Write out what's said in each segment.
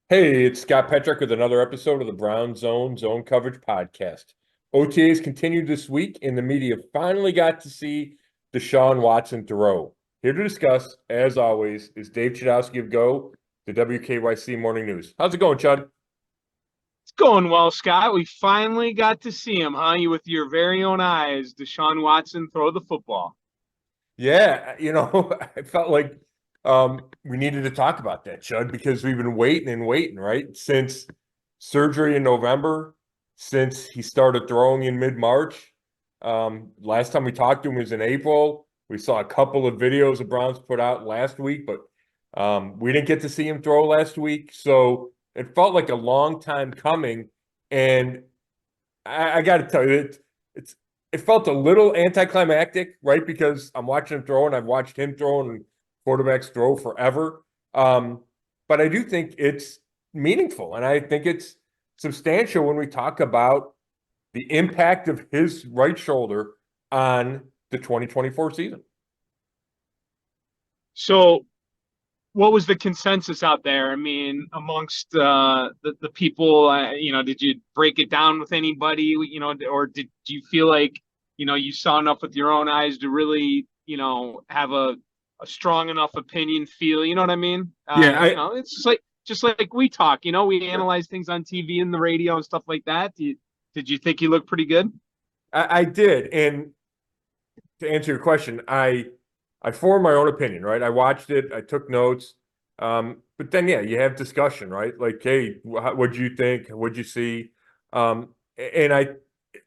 Hey, it's Scott Petrak with another episode of the Brown Zone Coverage Podcast. OTAs continued this week, and the media finally got to see Deshaun Watson throw. Here to discuss, as always, is Dave Chudowsky of the WKYC Morning News. How's it going, Chud? It's going well, Scott. We finally got to see him, huh? You with your very own eyes, Deshaun Watson throw the football. Yeah, I felt like we needed to talk about that, Chud, because we've been waiting and waiting, right? Since surgery in November, since he started throwing in mid-March. Last time we talked to him was in April. We saw a couple of videos the Browns put out last week, but we didn't get to see him throw last week. So it felt like a long time coming. And I got to tell you, it felt a little anticlimactic, right? Because I'm watching him throw, and I've watched him throw and quarterbacks throw forever. But I do think it's meaningful, and I think it's substantial when we talk about the impact of his right shoulder on the 2024 season. So, what was the consensus out there? I mean, amongst the people, did you break it down with anybody? Or did you feel like you saw enough with your own eyes to really have a strong enough opinion? Feel you know what I mean? Yeah, It's just like we talk. We analyze things on TV and the radio and stuff like that. Did you think he looked pretty good? I did. And to answer your question, I formed my own opinion, right? I watched it, I took notes. But then, yeah, you have discussion, right? Like, hey, what'd you think? What'd you see? And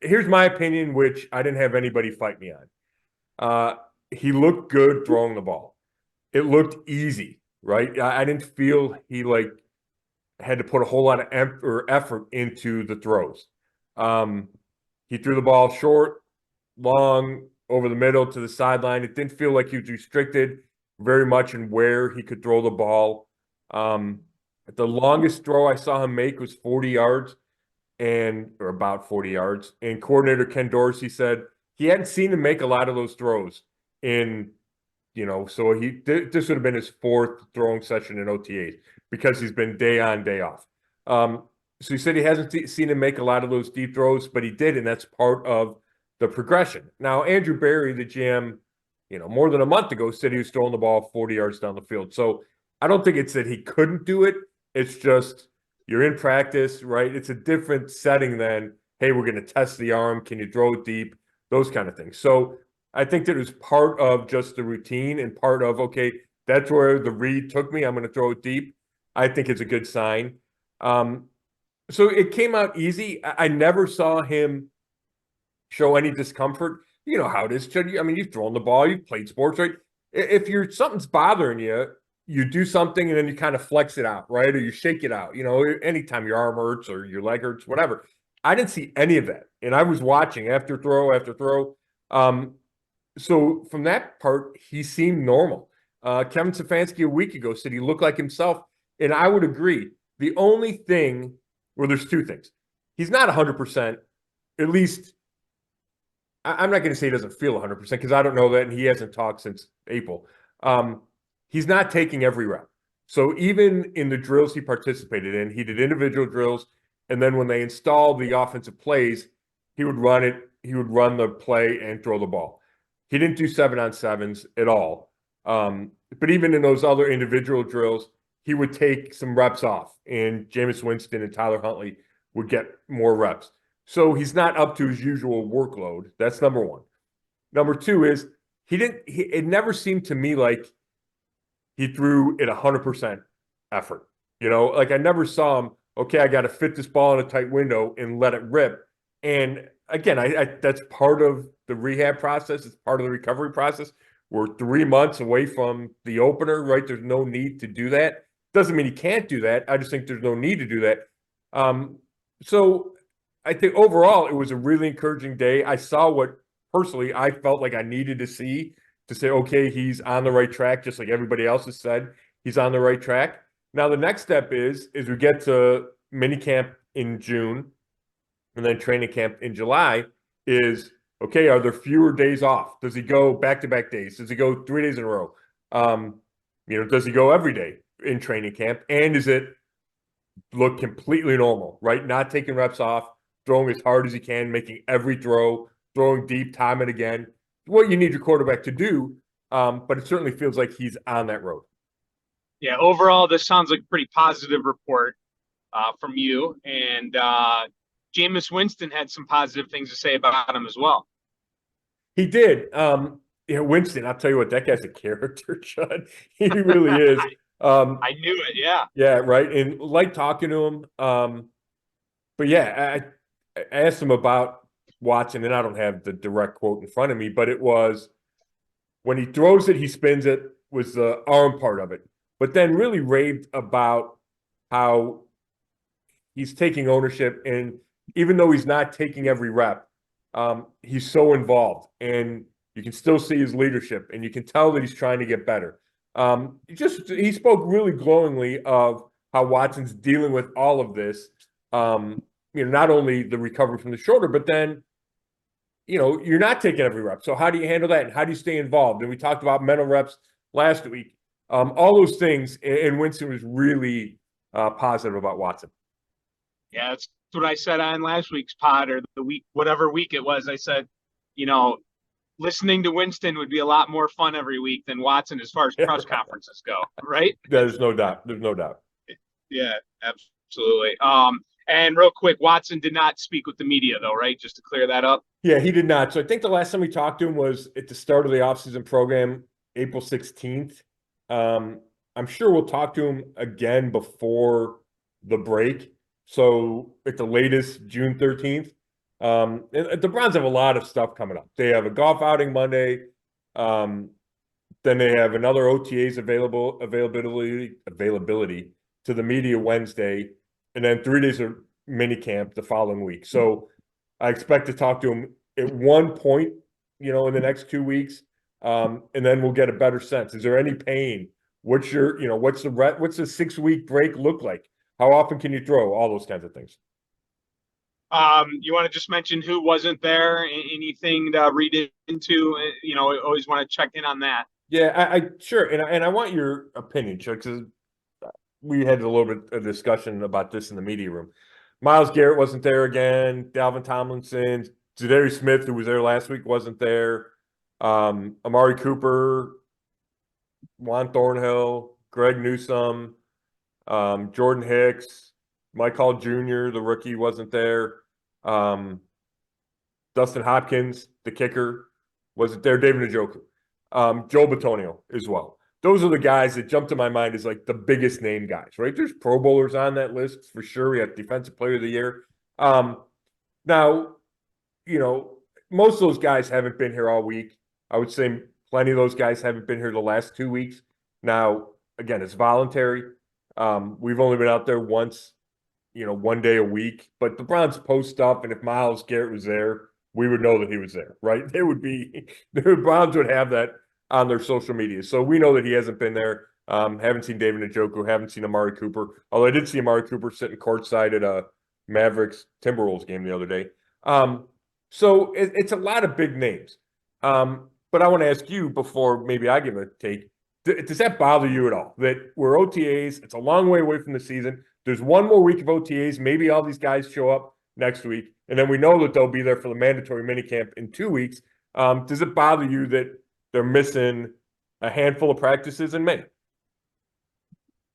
here's my opinion, which I didn't have anybody fight me on. He looked good throwing the ball. It looked easy, right? I didn't feel he had to put a whole lot of effort into the throws. Um, he threw the ball short, long, over the middle to the sideline. It didn't feel like he was restricted very much in where he could throw the ball. Um, the longest throw I saw him make was 40 yards or about 40 yards. And coordinator Ken Dorsey said he hadn't seen him make a lot of those throws so this would have been his fourth throwing session in OTAs because he's been day on, day off. So he said he hasn't seen him make a lot of those deep throws, but he did, and that's part of the progression. Now, Andrew Berry, the GM, more than a month ago, said he was throwing the ball 40 yards down the field. So I don't think it's that he couldn't do it. It's just you're in practice, right? It's a different setting than, hey, we're going to test the arm. Can you throw it deep? Those kind of things. So I think that it was part of just the routine and part of, okay, that's where the read took me. I'm going to throw it deep. I think it's a good sign. So it came out easy. I never saw him show any discomfort. You know how it is, Chud. I mean, you've thrown the ball, you've played sports, right? If something's bothering you, you do something and then you kind of flex it out, right? Or you shake it out. Anytime your arm hurts or your leg hurts, whatever. I didn't see any of that, and I was watching after throw after throw. So from that part, he seemed normal. Kevin Stefanski a week ago said he looked like himself, and I would agree. The only thing, well, there's two things. He's not 100%, at least I'm not going to say he doesn't feel 100% because I don't know that, and he hasn't talked since April. He's not taking every rep. So even in the drills he participated in, he did individual drills, and then when they installed the offensive plays, he would run it. He would run the play and throw the ball. He didn't do 7-on-7s at all. But even in those other individual drills, he would take some reps off, and Jameis Winston and Tyler Huntley would get more reps. So he's not up to his usual workload. That's number one. Number two is it never seemed to me like he threw at 100% effort. Like I never saw him, okay, I got to fit this ball in a tight window and let it rip. And again, I that's part of the rehab process. It's part of the recovery process. We're 3 months away from the opener, right? There's no need to do that. Doesn't mean he can't do that. I just think there's no need to do that. So I think overall it was a really encouraging day. I saw what personally I felt like I needed to see to say, okay, he's on the right track, just like everybody else has said, he's on the right track. Now the next step is we get to minicamp in June and then training camp in July is, okay, are there fewer days off? Does he go back-to-back days? Does he go 3 days in a row? Does he go every day in training camp? And is it look completely normal, right? Not taking reps off, throwing as hard as he can, making every throw, throwing deep, time and again. What you need your quarterback to do, but it certainly feels like he's on that road. Yeah, overall, this sounds like a pretty positive report from you. And Jameis Winston had some positive things to say about him as well. He did. Winston, I'll tell you what, that guy's a character, Chud. He really is. I knew it. Yeah. Yeah, right. And like talking to him. But yeah, I asked him about Watson, and I don't have the direct quote in front of me, but it was when he throws it, he spins it, was the arm part of it. But then really raved about how he's taking ownership. And even though he's not taking every rep, he's so involved. And you can still see his leadership, and you can tell that he's trying to get better. He spoke really glowingly of how Watson's dealing with all of this. Not only the recovery from the shoulder, but then, you're not taking every rep. So how do you handle that? And how do you stay involved? And we talked about mental reps last week. All those things. And Winston was really positive about Watson. Yeah, that's what I said on last week's pod, or the week, whatever week it was. I said, listening to Winston would be a lot more fun every week than Watson as far as press conferences go, right? There's no doubt. There's no doubt. Yeah, absolutely. And real quick, Watson did not speak with the media, though, right? Just to clear that up. Yeah, he did not. So I think the last time we talked to him was at the start of the offseason program, April 16th. I'm sure we'll talk to him again before the break. So at the latest, June 13th. And the Browns have a lot of stuff coming up. They have a golf outing Monday. Then they have another OTAs availability to the media Wednesday, and then 3 days of mini camp the following week. So I expect to talk to him at one point, in the next 2 weeks, and then we'll get a better sense. Is there any pain? What's what's the 6-week break look like? How often can you throw? All those kinds of things. You want to just mention who wasn't there? Anything to read into? Always want to check in on that. Yeah, I sure, and I want your opinion, Chuck, because we had a little bit of discussion about this in the media room. Myles Garrett wasn't there again. Dalvin Tomlinson, Zadarius Smith, who was there last week, wasn't there. Amari Cooper, Juan Thornhill, Greg Newsome, Jordan Hicks, Mike Hall Jr., the rookie, wasn't there. Dustin Hopkins, the kicker, wasn't there. David Njoku. Joe Bitonio as well. Those are the guys that jump to my mind as like the biggest name guys, right? There's Pro Bowlers on that list for sure. We have Defensive Player of the Year. Now, most of those guys haven't been here all week. I would say plenty of those guys haven't been here the last 2 weeks. Now, again, it's voluntary. We've only been out there once, 1 day a week. But the Browns post stuff, and if Myles Garrett was there, we would know that he was there, right? The Browns would have that on their social media. So we know that he hasn't been there. Haven't seen David Njoku, haven't seen Amari Cooper. Although I did see Amari Cooper sitting courtside at a Mavericks Timberwolves game the other day. So it's a lot of big names. But I want to ask you before maybe I give a take, does that bother you at all? That we're OTAs, it's a long way away from the season. There's one more week of OTAs. Maybe all these guys show up next week. And then we know that they'll be there for the mandatory minicamp in 2 weeks. Does it bother you that they're missing a handful of practices in May?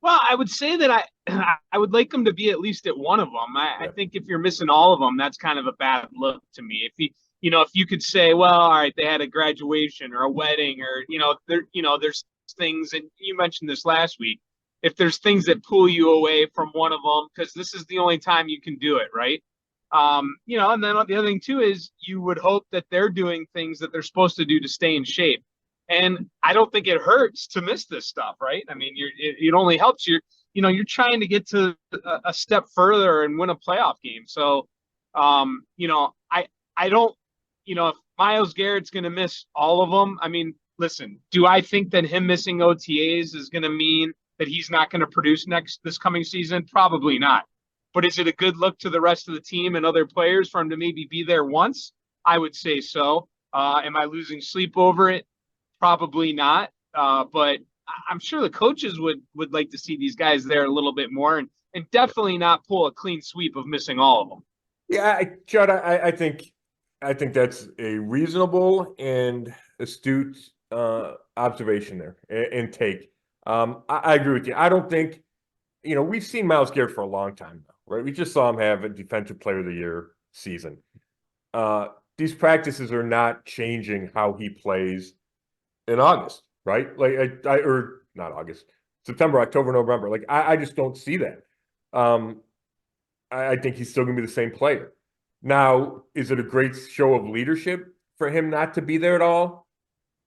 Well, I would say that I would like them to be at least at one of them. I think if you're missing all of them, that's kind of a bad look to me. If you could say, well, all right, they had a graduation or a wedding, or there's things, and you mentioned this last week. If there's things that pull you away from one of them, because this is the only time you can do it, right? And then the other thing too is you would hope that they're doing things that they're supposed to do to stay in shape. And I don't think it hurts to miss this stuff, right? I mean, it only helps you. You're trying to get to a step further and win a playoff game. So, I don't, if Myles Garrett's going to miss all of them, I mean, listen, do I think that him missing OTAs is going to mean that he's not going to produce this coming season? Probably not. But is it a good look to the rest of the team and other players for him to maybe be there once? I would say so. Am I losing sleep over it? Probably not. But I'm sure the coaches would like to see these guys there a little bit more. and definitely not pull a clean sweep of missing all of them. Yeah, Chud, I think that's a reasonable and astute observation there and take. I agree with you. I don't think, we've seen Myles Garrett for a long time now, right? We just saw him have a Defensive Player of the Year season. These practices are not changing how he plays in August, right? Like or not August, September, October, November. Like I just don't see that. I think he's still going to be the same player. Now, is it a great show of leadership for him not to be there at all?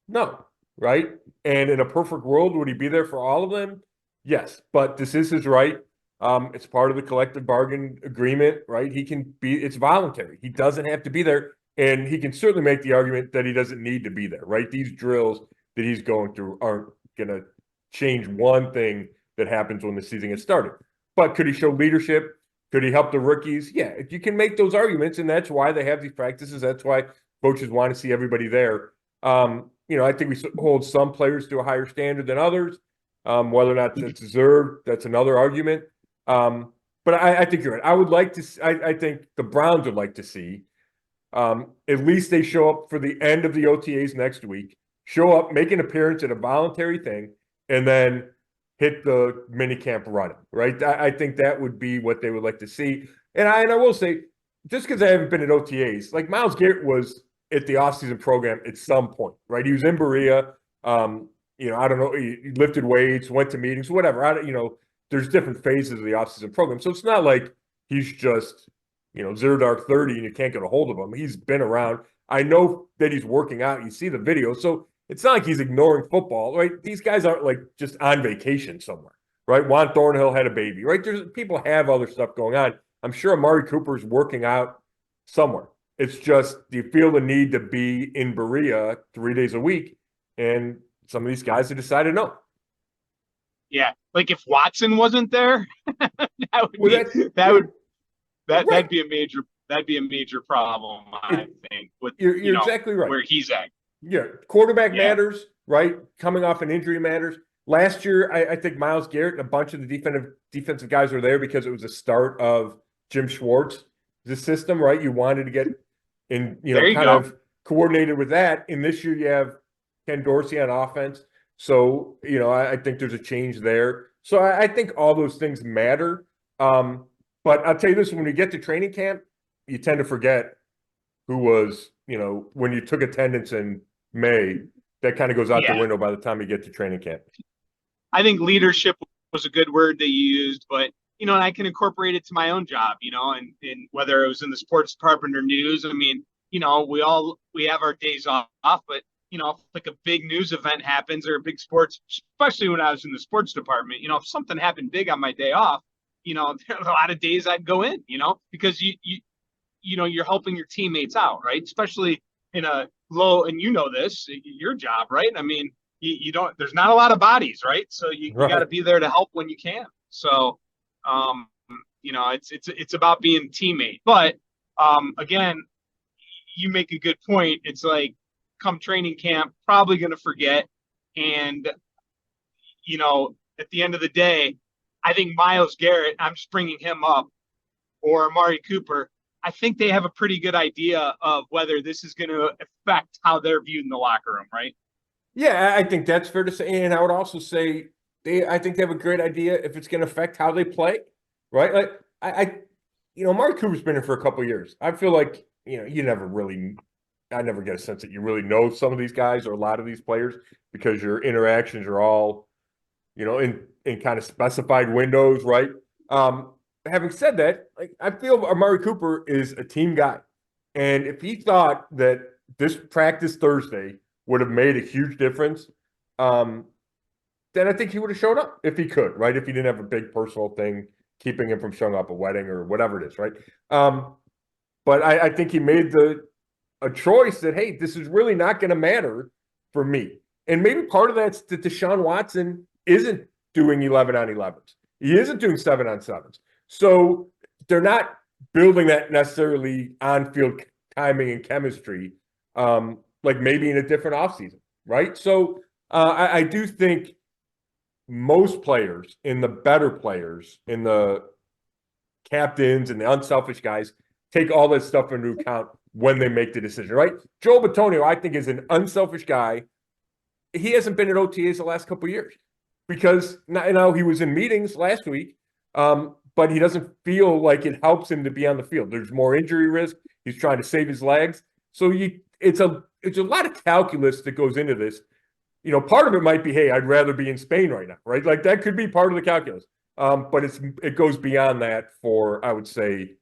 No, right? And in a perfect world, would he be there for all of them? Yes, but this is his right. It's part of the collective bargain agreement, right? It's voluntary. He doesn't have to be there. And he can certainly make the argument that he doesn't need to be there, right? These drills that he's going through aren't going to change one thing that happens when the season gets started. But could he show leadership? Could he help the rookies? Yeah, you can make those arguments, and that's why they have these practices. That's why coaches want to see everybody there. I think we hold some players to a higher standard than others. Whether or not that's deserved, that's another argument. But I think you're right. I would like to. I think the Browns would like to see at least they show up for the end of the OTAs next week. Show up, make an appearance at a voluntary thing, and then hit the minicamp running, right? I think that would be what they would like to see. And I will say, just because I haven't been at OTAs, like Myles Garrett was at the offseason program at some point, right? He was in Berea. I don't know, he lifted weights, went to meetings, whatever. There's different phases of the offseason program. So it's not like he's just, 0 dark 30 and you can't get a hold of him. He's been around. I know that he's working out. You see the video. So it's not like he's ignoring football, right? These guys aren't like just on vacation somewhere, right? Juan Thornhill had a baby, right? People have other stuff going on. I'm sure Amari Cooper's working out somewhere. It's just, do you feel the need to be in Berea 3 days a week? And some of these guys have decided no. Yeah, like if Watson wasn't there, that'd be a major problem. I think with you're exactly right where he's at. Yeah, quarterback matters, right? Coming off an injury matters. Last year, I think Myles Garrett and a bunch of the defensive guys were there because it was the start of Jim Schwartz, the system, right? You wanted to get in, kind of coordinated with that. And this year, you have Ken Dorsey on offense. So, I think there's a change there. So I think all those things matter. But I'll tell you this, when you get to training camp, you tend to forget who was, when you took attendance in May, that kind of goes out the window by the time you get to training camp. I think leadership was a good word that you used, but, and I can incorporate it to my own job, and whether it was in the sports department or news. I mean, we have our days off, but, if like a big news event happens or a big sports, especially when I was in the sports department, if something happened big on my day off, there are a lot of days I'd go in, because you're helping your teammates out, right? Especially in a low, and this, your job, right? I mean, you don't, there's not a lot of bodies, right? So you got to be there to help when you can. So, it's about being a teammate. But again, you make a good point. It's like come training camp, probably going to forget. And, at the end of the day, I think Myles Garrett, I'm just bringing him up, or Amari Cooper, I think they have a pretty good idea of whether this is going to affect how they're viewed in the locker room, right? Yeah, I think that's fair to say. And I would also say I think they have a great idea if it's going to affect how they play, right? Like Amari Cooper's been here for a couple of years. I feel like, I never get a sense that you really know some of these guys or a lot of these players because your interactions are all, in kind of specified windows, right? Having said that, like I feel Amari Cooper is a team guy. And if he thought that this practice Thursday would have made a huge difference, then I think he would have showed up if he could, right? If he didn't have a big personal thing keeping him from showing up at a wedding or whatever it is, right? But I think he made a choice that, hey, this is really not going to matter for me. And maybe part of that's that Deshaun Watson isn't doing 11 on 11s. He isn't doing 7 on 7s. So they're not building that necessarily on-field timing and chemistry like maybe in a different offseason, right? So I do think most players, in the better players, in the captains and the unselfish guys take all that stuff into account when they make the decision, right? Joe Bitonio, I think, is an unselfish guy. He hasn't been at OTAs the last couple of years because now he was in meetings last week, but he doesn't feel like it helps him to be on the field. There's more injury risk. He's trying to save his legs. So it's a lot of calculus that goes into this. Part of it might be, hey, I'd rather be in Spain right now, right? Like that could be part of the calculus. But it goes beyond that for, I would say,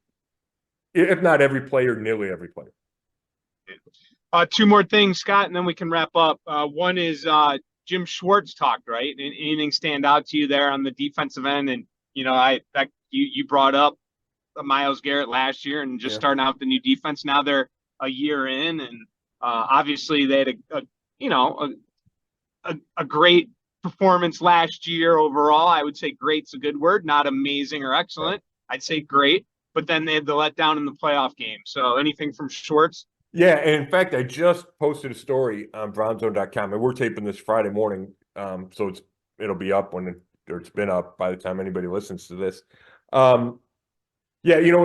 if not every player, nearly every player. Two more things, Scott, and then we can wrap up. One is Jim Schwartz talked, right? Anything stand out to you there on the defensive end? And you brought up Myles Garrett last year and just starting out the new defense. Now they're a year in, and obviously they had a great performance last year overall. I would say great's a good word, not amazing or excellent. I'd say great, but then they had the letdown in the playoff game. So anything from Schwartz? Yeah, and in fact, I just posted a story on brownzone.com, and we're taping this Friday morning, so it'll be up it's been up by the time anybody listens to this. What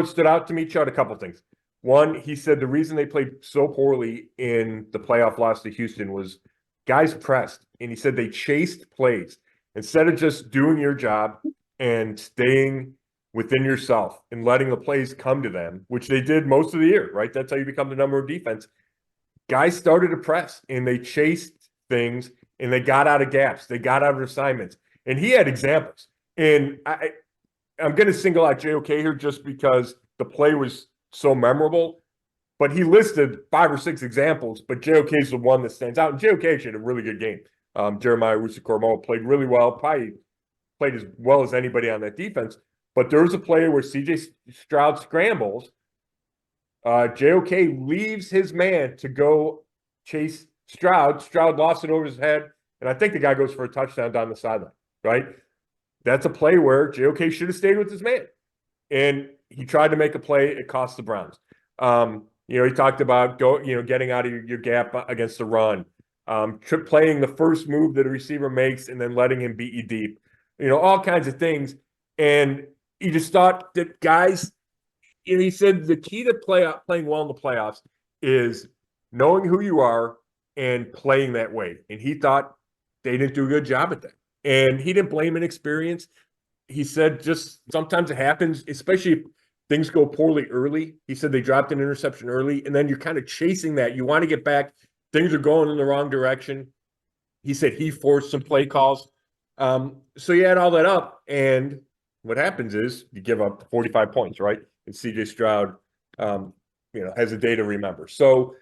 stood out to me, Chud, a couple things. One, he said the reason they played so poorly in the playoff loss to Houston was guys pressed, and he said they chased plays. Instead of just doing your job and staying within yourself and letting the plays come to them, which they did most of the year, right? That's how you become the number one defense. Guys started to press, and they chased things, and they got out of gaps. They got out of assignments. And he had examples. And I'm going to single out JOK here just because the play was so memorable. But he listed 5 or 6 examples, but JOK is the one that stands out. And JOK actually had a really good game. Jeremiah Owusu-Koramoah played really well, probably played as well as anybody on that defense. But there was a play where C.J. Stroud scrambles. JOK leaves his man to go chase Stroud. Stroud lost it over his head, and I think the guy goes for a touchdown down the sideline, right? That's a play where JOK should have stayed with his man. And he tried to make a play. It cost the Browns. He talked about getting out of your gap against the run, playing the first move that a receiver makes and then letting him beat you deep, all kinds of things. And he just thought that guys, he said the key to playing well in the playoffs is knowing who you are and playing that way. And he thought they didn't do a good job at that. And he didn't blame inexperience. He said just sometimes it happens, especially if things go poorly early. He said they dropped an interception early, and then you're kind of chasing that. You want to get back. Things are going in the wrong direction. He said he forced some play calls. So you add all that up, and what happens is you give up 45 points, right? And C.J. Stroud, has a day to remember. So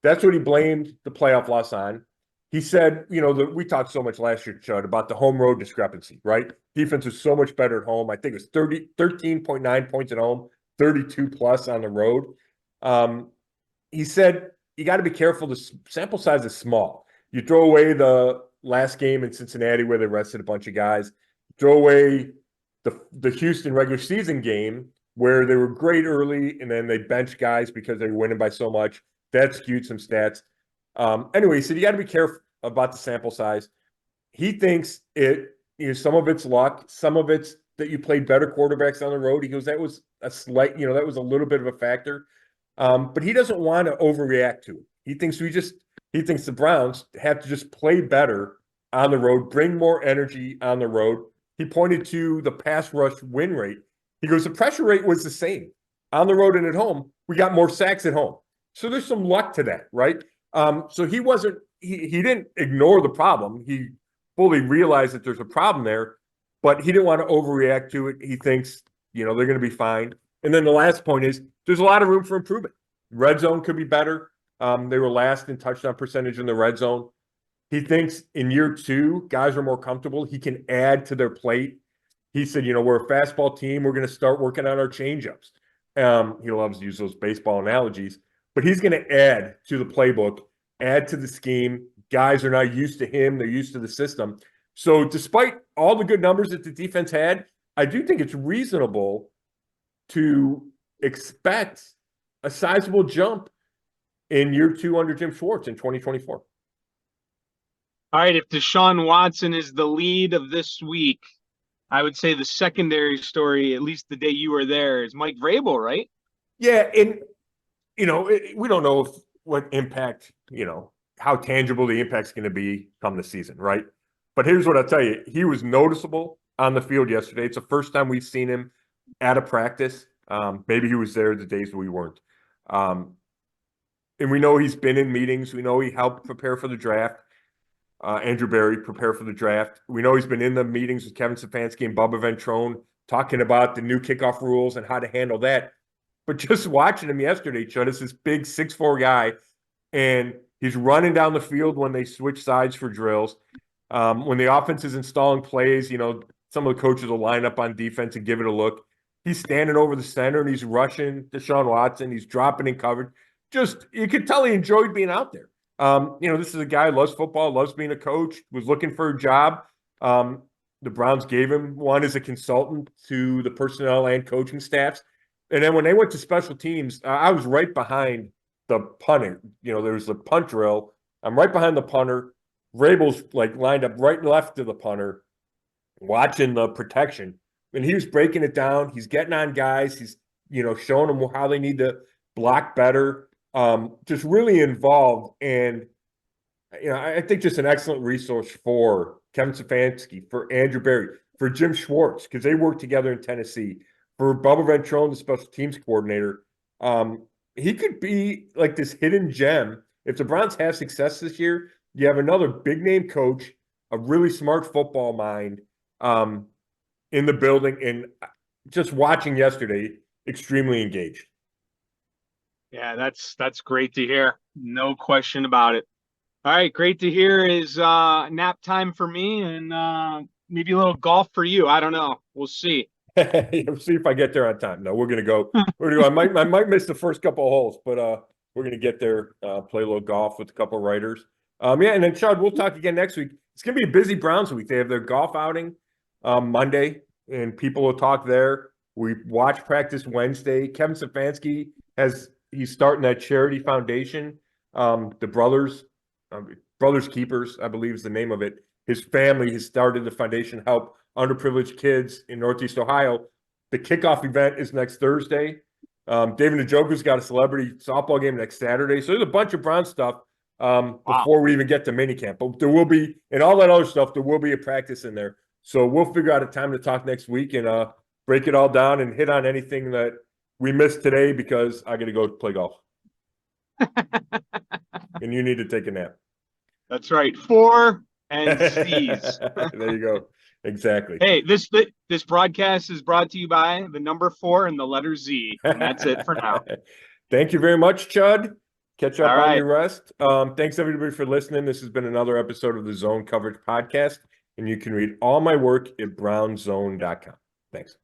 that's what he blamed the playoff loss on. He said, we talked so much last year, Chud, about the home road discrepancy, right? Defense was so much better at home. I think it was 13.9 points at home, 32 plus on the road. He said, you got to be careful. The sample size is small. You throw away the last game in Cincinnati where they rested a bunch of guys. Throw away the Houston regular season game where they were great early and then they benched guys because they were winning by so much. That skewed some stats. Anyway, he said you got to be careful about the sample size. He thinks some of it's luck, some of it's that you played better quarterbacks on the road. He goes, that was a slight, that was a little bit of a factor. But he doesn't want to overreact to it. He thinks the Browns have to just play better on the road, bring more energy on the road. He pointed to the pass rush win rate. He goes, the pressure rate was the same on the road and at home. We got more sacks at home. So there's some luck to that, right? So he didn't ignore the problem. He fully realized that there's a problem there, but he didn't want to overreact to it. He thinks, they're going to be fine. And then the last point is there's a lot of room for improvement. Red zone could be better. They were last in touchdown percentage in the red zone. He thinks in year 2, guys are more comfortable. He can add to their plate. He said, we're a fastball team. We're going to start working on our changeups. He loves to use those baseball analogies. But he's going to add to the playbook, add to the scheme. Guys are not used to him. They're used to the system. So despite all the good numbers that the defense had, I do think it's reasonable to expect a sizable jump in year 2 under Jim Schwartz in 2024. All right, if Deshaun Watson is the lead of this week, I would say the secondary story, at least the day you were there, is Mike Vrabel, right? Yeah, and we don't know what impact, how tangible the impact's going to be come the season, right? But here's what I'll tell you. He was noticeable on the field yesterday. It's the first time we've seen him at a practice. Maybe he was there the days we weren't. And we know he's been in meetings. We know he helped prepare for the draft. Andrew Berry prepare for the draft. We know he's been in the meetings with Kevin Stefanski and Bubba Ventrone talking about the new kickoff rules and how to handle that. But just watching him yesterday, Chud, is this big 6'4" guy, and he's running down the field when they switch sides for drills. When the offense is installing plays, some of the coaches will line up on defense and give it a look. He's standing over the center and he's rushing Deshaun Watson. He's dropping in coverage. Just, you could tell he enjoyed being out there. This is a guy who loves football, loves being a coach, was looking for a job. The Browns gave him one as a consultant to the personnel and coaching staffs. And then when they went to special teams, I was right behind the punter. There was the punt drill. I'm right behind the punter. Vrabel's lined up right left of the punter, watching the protection. And he was breaking it down. He's getting on guys. He's, showing them how they need to block better. Just really involved. And, I think just an excellent resource for Kevin Stefanski, for Andrew Berry, for Jim Schwartz, because they work together in Tennessee, for Bubba Ventrone, the special teams coordinator. He could be like this hidden gem. If the Browns have success this year, you have another big-name coach, a really smart football mind in the building, and just watching yesterday, extremely engaged. Yeah, that's great to hear. No question about it. All right, great to hear is nap time for me and maybe a little golf for you. I don't know. We'll see. We'll see if I get there on time. No, we're gonna go. I might miss the first couple of holes, but we're gonna get there, play a little golf with a couple of writers. And then Chud, we'll talk again next week. It's gonna be a busy Browns week. They have their golf outing Monday, and people will talk there. We watch practice Wednesday. Kevin Stefanski he's starting that charity foundation. The Brothers Keepers, I believe is the name of it. His family has started the foundation to help underprivileged kids in Northeast Ohio. The kickoff event is next Thursday. David Njoku's got a celebrity softball game next Saturday. So there's a bunch of Brown stuff before we even get to minicamp. But there will be, and all that other stuff, there will be a practice in there. So we'll figure out a time to talk next week and break it all down and hit on anything that we missed today because I got to go play golf. And you need to take a nap. That's right. 4 and C's. There you go. Exactly. Hey, this broadcast is brought to you by the number 4 and the letter Z. And that's it for now. Thank you very much, Chud. Catch up All on right. your rest. Thanks, everybody, for listening. This has been another episode of the Zone Coverage Podcast, and you can read all my work at brownzone.com. Thanks.